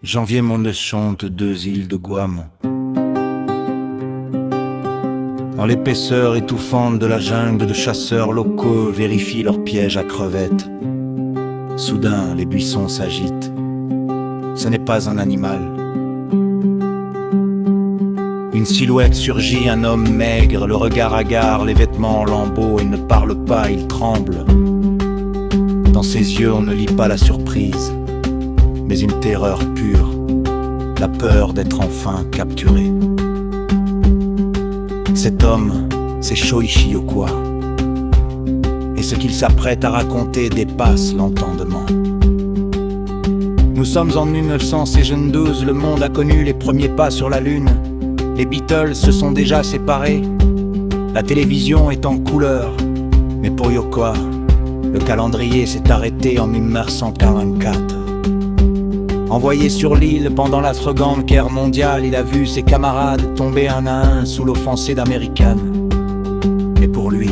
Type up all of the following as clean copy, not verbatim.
Janvier Mondechonte, 2 îles de Guam. Dans l'épaisseur étouffante de la jungle, de chasseurs locaux vérifient leurs pièges à crevettes. Soudain, les buissons s'agitent. Ce n'est pas un animal. Une silhouette surgit, un homme maigre, le regard hagard, les vêtements en lambeaux. Il ne parle pas, il tremble. Dans ses yeux, on ne lit pas la surprise, mais une terreur pure, la peur d'être enfin capturé. Cet homme, c'est Shōichi Yokoi, et ce qu'il s'apprête à raconter dépasse l'entendement. Nous sommes en 1972, le monde a connu les premiers pas sur la Lune. Les Beatles se sont déjà séparés, la télévision est en couleur, mais pour Yokoi, le calendrier s'est arrêté en 1944. Envoyé sur l'île pendant la Seconde Guerre mondiale, il a vu ses camarades tomber un à un sous l'offensée d'American. Et pour lui,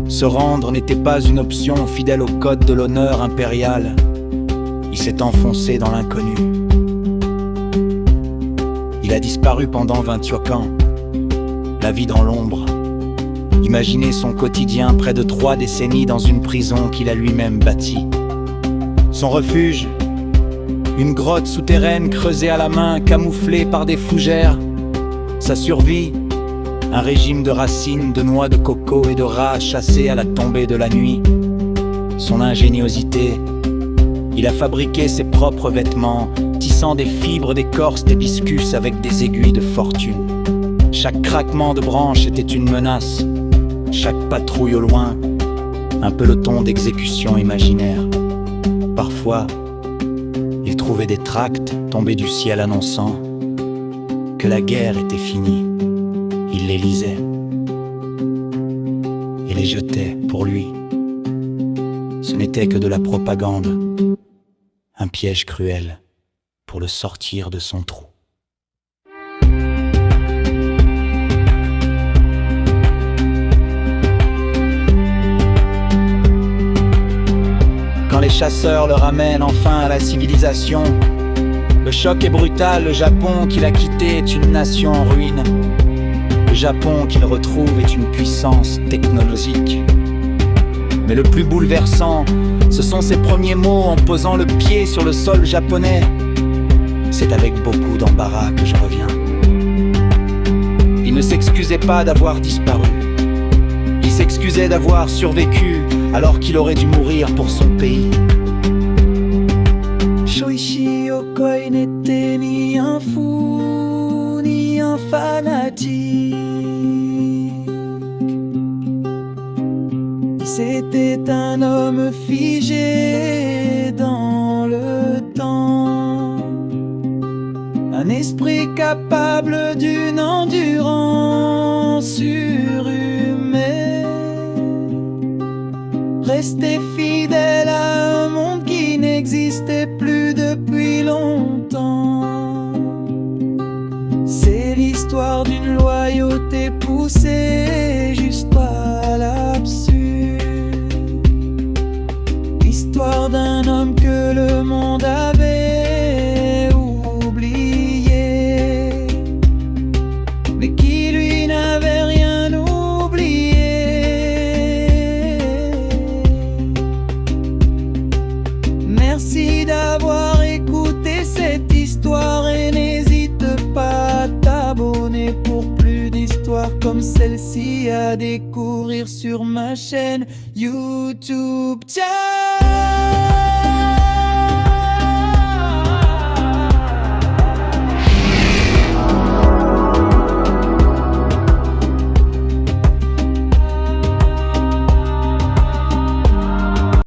se rendre n'était pas une option fidèle au code de l'honneur impérial. Il s'est enfoncé dans l'inconnu. Il a disparu pendant 28 ans, la vie dans l'ombre. Imaginez son quotidien près de 3 décennies dans une prison qu'il a lui-même bâtie. Son refuge, une grotte souterraine creusée à la main, camouflée par des fougères. Sa survie, un régime de racines, de noix de coco et de rats chassés à la tombée de la nuit. Son ingéniosité, il a fabriqué ses propres vêtements, tissant des fibres d'écorce d'hibiscus avec des aiguilles de fortune. Chaque craquement de branche était une menace, chaque patrouille au loin, un peloton d'exécution imaginaire. Parfois, il trouvait des tracts tombés du ciel annonçant que la guerre était finie. Il les lisait et les jetait pour lui. Ce n'était que de la propagande, un piège cruel pour le sortir de son trou. Quand les chasseurs le ramènent enfin à la civilisation, le choc est brutal, le Japon qu'il a quitté est une nation en ruine. Le Japon qu'il retrouve est une puissance technologique. Mais le plus bouleversant, ce sont ses premiers mots en posant le pied sur le sol japonais. C'est avec beaucoup d'embarras que je reviens. Il ne s'excusait pas d'avoir disparu. Il s'excusait d'avoir survécu alors qu'il aurait dû mourir pour son pays. Shōichi Yokoi n'était ni un fou, ni un fanatique. C'était un homme figé dans le temps, un esprit capable d'une endurance surhumaine. Resté fidèle à un monde qui n'existait plus depuis longtemps. C'est l'histoire d'une loyauté poussée jusqu'à l'absurde. L'histoire d'un homme que le monde avait oublié, mais qui lui n'avait rien oublié. Merci d'avoir écouté cette histoire et n'hésite pas à t'abonner pour plus d'histoires comme celle-ci à découvrir sur ma chaîne YouTube. Ciao!